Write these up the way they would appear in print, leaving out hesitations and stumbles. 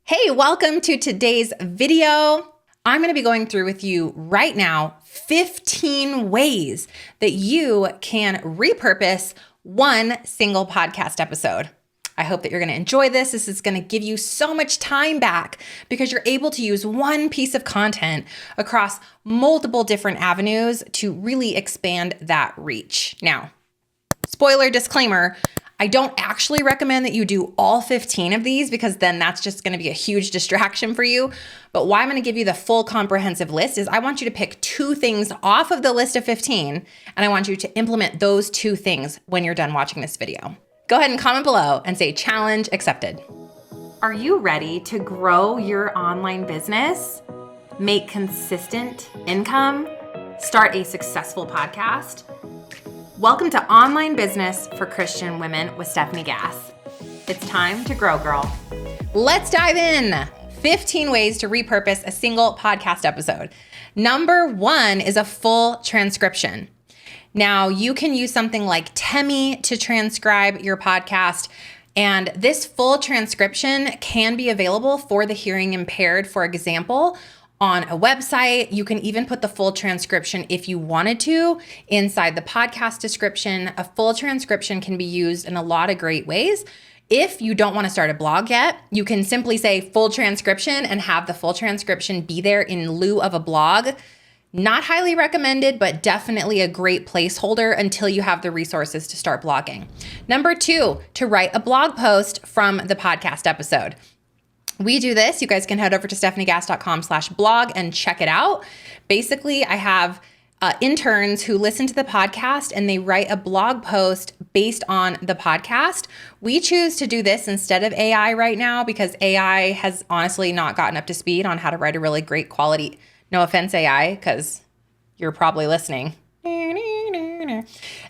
Hey, welcome to today's video. I'm going to be going through with you right now 15 ways that you can repurpose one single podcast episode. I hope that you're going to enjoy this. This is going to give you so much time back because you're able to use one piece of content across multiple different avenues to really expand that reach. Now, spoiler disclaimer, I don't actually recommend that you do all 15 of these because then that's just going to be a huge distraction for you. But why I'm going to give you the full comprehensive list is I want you to pick 2 things off of the list of 15, and I want you to implement those 2 things when you're done watching this video. Go ahead and comment below and say challenge accepted. Are you ready to grow your online business, make consistent income, start a successful podcast? Welcome to Online Business for Christian Women with Stephanie Gass. It's time to grow, girl. Let's dive in. 15 ways to repurpose a single podcast episode. Number 1 is a full transcription. Now, you can use something like Temi to transcribe your podcast, and this full transcription can be available for the hearing impaired, for example, on a website. You can even put the full transcription if you wanted to inside the podcast description. A full transcription can be used in a lot of great ways. If you don't want to start a blog yet, you can simply say full transcription and have the full transcription be there in lieu of a blog. Not highly recommended, but definitely a great placeholder until you have the resources to start blogging. Number 2, to write a blog post from the podcast episode. We do this. You guys can head over to stephaniegass.com/blog and check it out. Basically, I have interns who listen to the podcast and they write a blog post based on the podcast. We choose to do this instead of AI right now because AI has honestly not gotten up to speed on how to write a really great quality. No offense, AI, because you're probably listening.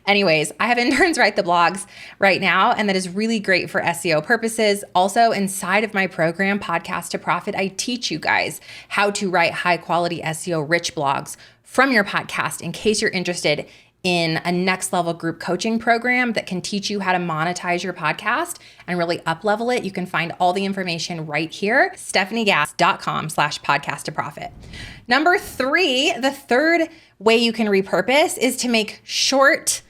Anyways, I have interns write the blogs right now, and that is really great for SEO purposes. Also, inside of my program, Podcast to Profit, I teach you guys how to write high quality SEO rich blogs from your podcast in case you're interested in a next level group coaching program that can teach you how to monetize your podcast and really up level it. You can find all the information right here, stephaniegass.com/podcast to profit. Number 3, the third way you can repurpose is to make short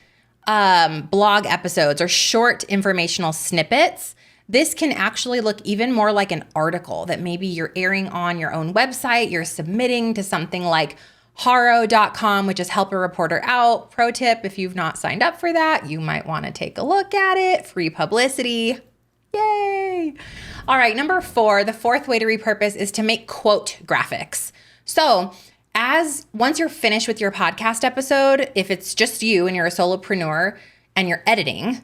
blog episodes or short informational snippets. This can actually look even more like an article that maybe you're airing on your own website. You're submitting to something like haro.com, which is Help a Reporter Out. Pro tip, if you've not signed up for that, you might want to take a look at it. Free publicity. Yay. All right, number 4, the fourth way to repurpose is to make quote graphics. So once you're finished with your podcast episode, if it's just you and you're a solopreneur and you're editing,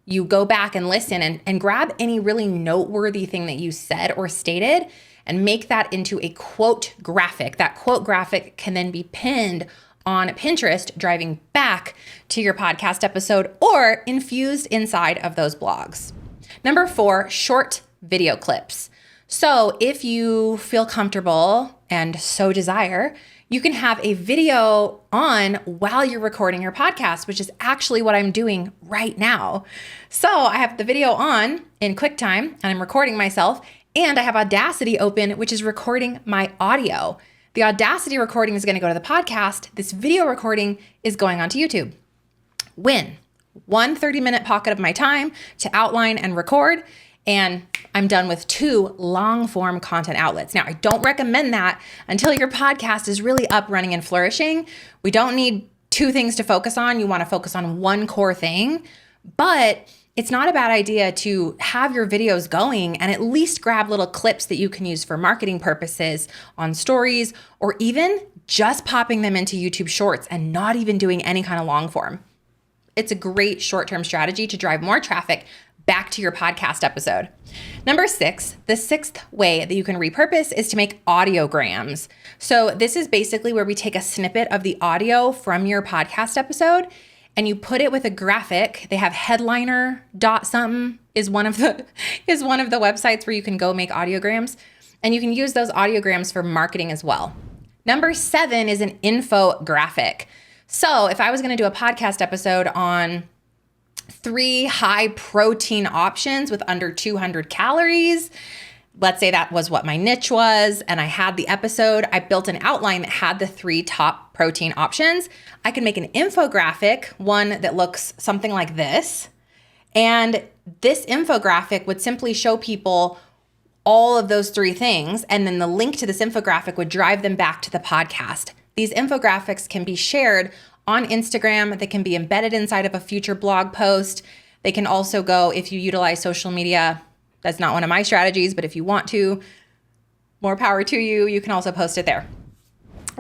you go back and listen and grab any really noteworthy thing that you said or stated and make that into a quote graphic. That quote graphic can then be pinned on Pinterest, driving back to your podcast episode or infused inside of those blogs. Number 4, short video clips. So if you feel comfortable and so desire, you can have a video on while you're recording your podcast, which is actually what I'm doing right now. So I have the video on in QuickTime and I'm recording myself, and I have Audacity open, which is recording my audio. The Audacity recording is going to go to the podcast. This video recording is going onto YouTube. Win. 1 30-minute pocket of my time to outline and record, and I'm done with 2 long-form content outlets. Now, I don't recommend that until your podcast is really up, running, and flourishing. We don't need 2 things to focus on. You want to focus on one core thing, but it's not a bad idea to have your videos going and at least grab little clips that you can use for marketing purposes on stories, or even just popping them into YouTube Shorts and not even doing any kind of long form. It's a great short-term strategy to drive more traffic back to your podcast episode. Number 6, the 6th way that you can repurpose is to make audiograms. So this is basically where we take a snippet of the audio from your podcast episode and you put it with a graphic. They have headliner dot something is one of the websites where you can go make audiograms, and you can use those audiograms for marketing as well. Number 7 is an infographic. So if I was going to do a podcast episode on 3 high protein options with under 200 calories, let's say that was what my niche was, and I had the episode, I built an outline that had the 3 top protein options. I could make an infographic, one that looks something like this. And this infographic would simply show people all of those 3 things. And then the link to this infographic would drive them back to the podcast. These infographics can be shared on Instagram. They can be embedded inside of a future blog post. They can also go, if you utilize social media, that's not one of my strategies, but if you want to, more power to you, you can also post it there.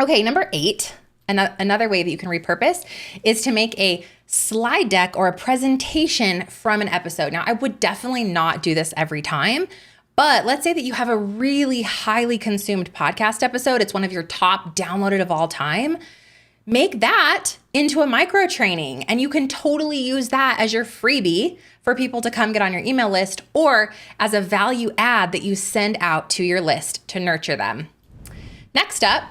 Okay, number 8, another way that you can repurpose is to make a slide deck or a presentation from an episode. Now, I would definitely not do this every time, but let's say that you have a really highly consumed podcast episode. It's one of your top downloaded of all time. Make that into a micro training, and you can totally use that as your freebie for people to come get on your email list, or as a value add that you send out to your list to nurture them. Next up,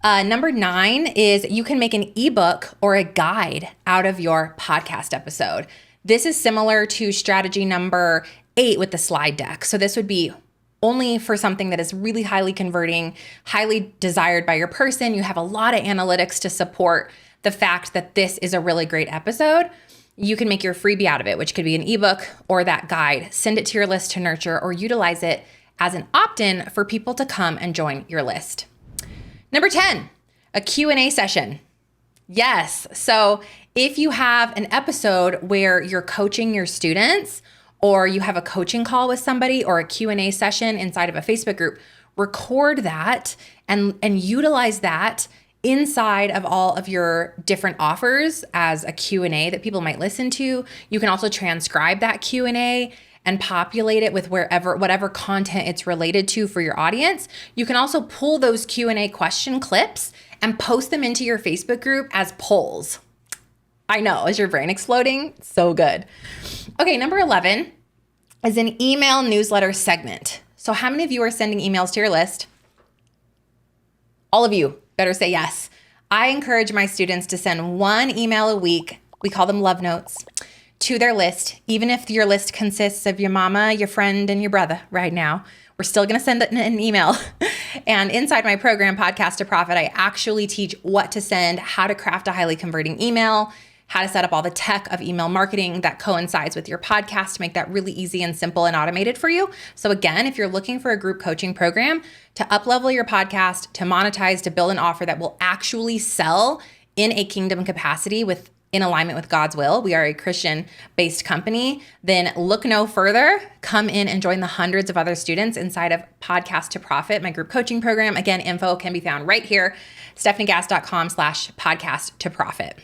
number 9 is you can make an ebook or a guide out of your podcast episode. This is similar to strategy number 8 with the slide deck. So this would be only for something that is really highly converting, highly desired by your person. You have a lot of analytics to support the fact that this is a really great episode. You can make your freebie out of it, which could be an ebook or that guide. Send it to your list to nurture, or utilize it as an opt-in for people to come and join your list. Number 10, a Q&A session. Yes. So if you have an episode where you're coaching your students, or you have a coaching call with somebody, or a Q&A session inside of a Facebook group, record that and utilize that inside of all of your different offers as a Q&A that people might listen to. You can also transcribe that Q&A and populate it with whatever content it's related to for your audience. You can also pull those Q&A question clips and post them into your Facebook group as polls. I know, is your brain exploding? So good. Okay, number 11 is an email newsletter segment. So how many of you are sending emails to your list? All of you better say yes. I encourage my students to send 1 email a week. We call them love notes to their list. Even if your list consists of your mama, your friend, and your brother right now, we're still going to send an email. And inside my program, Podcast to Profit, I actually teach what to send, how to craft a highly converting email, how to set up all the tech of email marketing that coincides with your podcast to make that really easy and simple and automated for you. So again, if you're looking for a group coaching program to up-level your podcast, to monetize, to build an offer that will actually sell in a kingdom capacity in alignment with God's will, we are a Christian-based company, then look no further. Come in and join the hundreds of other students inside of Podcast to Profit, my group coaching program. Again, info can be found right here, stephaniegass.com/podcast to profit.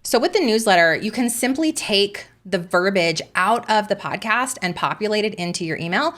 So with the newsletter, you can simply take the verbiage out of the podcast and populate it into your email,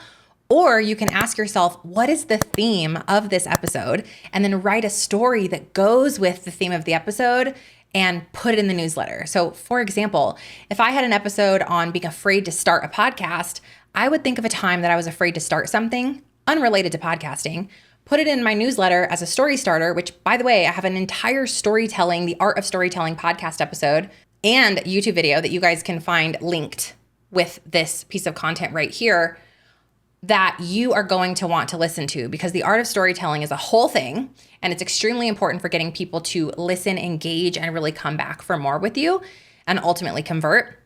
or you can ask yourself, what is the theme of this episode? And then write a story that goes with the theme of the episode and put it in the newsletter. So for example, if I had an episode on being afraid to start a podcast, I would think of a time that I was afraid to start something unrelated to podcasting, put it in my newsletter as a story starter, which, by the way, I have an entire storytelling, the art of storytelling podcast episode and YouTube video that you guys can find linked with this piece of content right here that you are going to want to listen to, because the art of storytelling is a whole thing, and it's extremely important for getting people to listen, engage, and really come back for more with you and ultimately convert.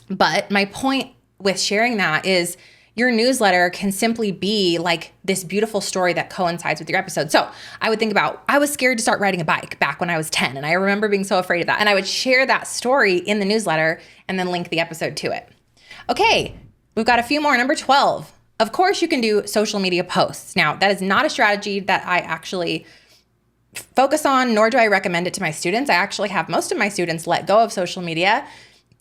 But my point with sharing that is your newsletter can simply be like this beautiful story that coincides with your episode. So I would think about, I was scared to start riding a bike back when I was 10, and I remember being so afraid of that. And I would share that story in the newsletter and then link the episode to it. Okay, we've got a few more. Number 12. Of course, you can do social media posts. Now, that is not a strategy that I actually focus on, nor do I recommend it to my students. I actually have most of my students let go of social media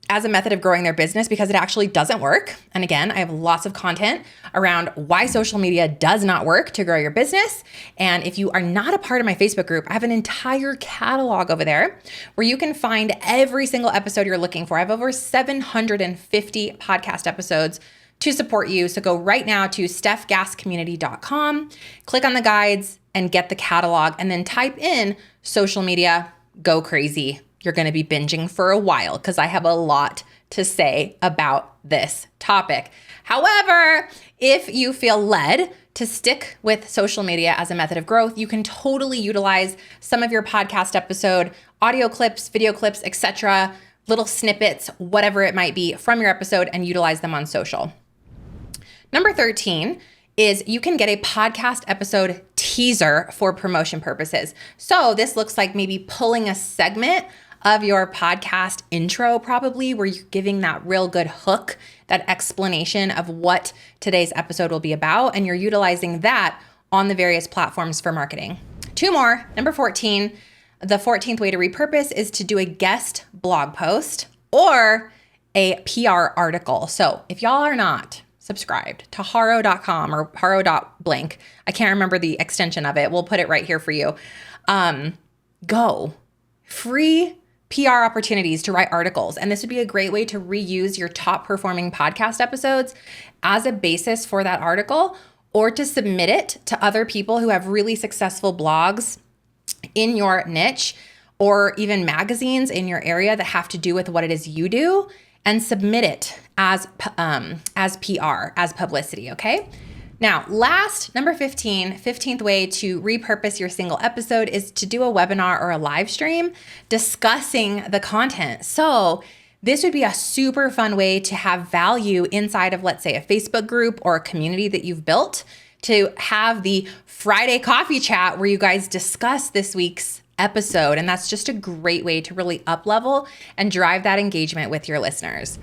as a method of growing their business because it actually doesn't work. And again, I have lots of content around why social media does not work to grow your business. And if you are not a part of my Facebook group, I have an entire catalog over there where you can find every single episode you're looking for. I have over 750 podcast episodes to support you. So go right now to stephgasscommunity.com, click on the guides and get the catalog, and then type in social media, go crazy. You're going to be binging for a while because I have a lot to say about this topic. However, if you feel led to stick with social media as a method of growth, you can totally utilize some of your podcast episode, audio clips, video clips, etc., little snippets, whatever it might be from your episode, and utilize them on social. Number 13 is you can get a podcast episode teaser for promotion purposes. So this looks like maybe pulling a segment of your podcast intro, probably, where you're giving that real good hook, that explanation of what today's episode will be about, and you're utilizing that on the various platforms for marketing. Two more. Number 14, the 14th way to repurpose is to do a guest blog post or a PR article. So if y'all are not subscribed to haro.com or haro.blank, I can't remember the extension of it. We'll put it right here for you. Go. Free PR opportunities to write articles. And this would be a great way to reuse your top performing podcast episodes as a basis for that article, or to submit it to other people who have really successful blogs in your niche, or even magazines in your area that have to do with what it is you do, and submit it as PR, as publicity, okay? Now, last, number 15th way to repurpose your single episode is to do a webinar or a live stream discussing the content. So this would be a super fun way to have value inside of, let's say, a Facebook group or a community that you've built, to have the Friday coffee chat where you guys discuss this week's episode. And that's just a great way to really up-level and drive that engagement with your listeners.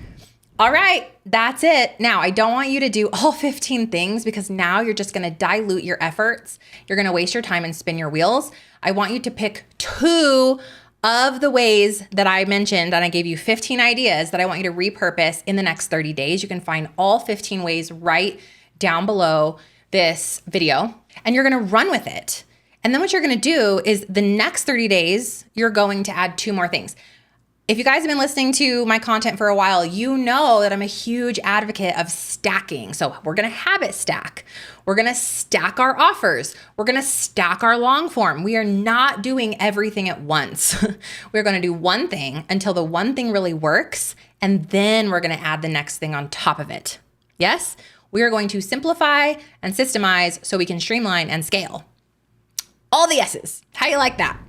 All right, that's it. Now, I don't want you to do all 15 things, because now you're just going to dilute your efforts. You're going to waste your time and spin your wheels. I want you to pick 2 of the ways that I mentioned, and I gave you 15 ideas that I want you to repurpose in the next 30 days. You can find all 15 ways right down below this video, and you're going to run with it. And then what you're going to do is the next 30 days, you're going to add 2 more things. If you guys have been listening to my content for a while, you know that I'm a huge advocate of stacking. So we're going to habit stack. We're going to stack our offers. We're going to stack our long form. We are not doing everything at once. We're going to do one thing until the one thing really works, and then we're going to add the next thing on top of it. Yes? We are going to simplify and systemize so we can streamline and scale. All the yeses. How you like that?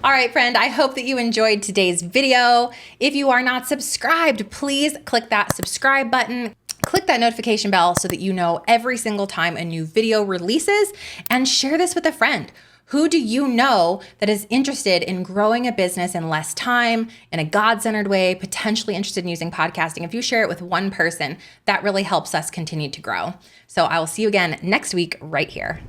All right, friend, I hope that you enjoyed today's video. If you are not subscribed, please click that subscribe button. Click that notification bell so that you know every single time a new video releases, and share this with a friend. Who do you know that is interested in growing a business in less time, in a God-centered way, potentially interested in using podcasting? If you share it with one person, that really helps us continue to grow. So I will see you again next week right here.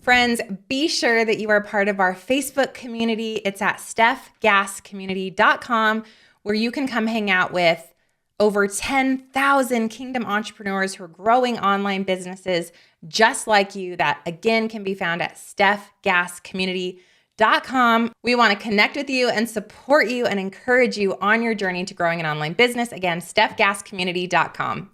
Friends, be sure that you are part of our Facebook community. It's at stephgasscommunity.com, where you can come hang out with over 10,000 Kingdom entrepreneurs who are growing online businesses just like you. That, again, can be found at stephgasscommunity.com. We want to connect with you and support you and encourage you on your journey to growing an online business. Again, stephgasscommunity.com.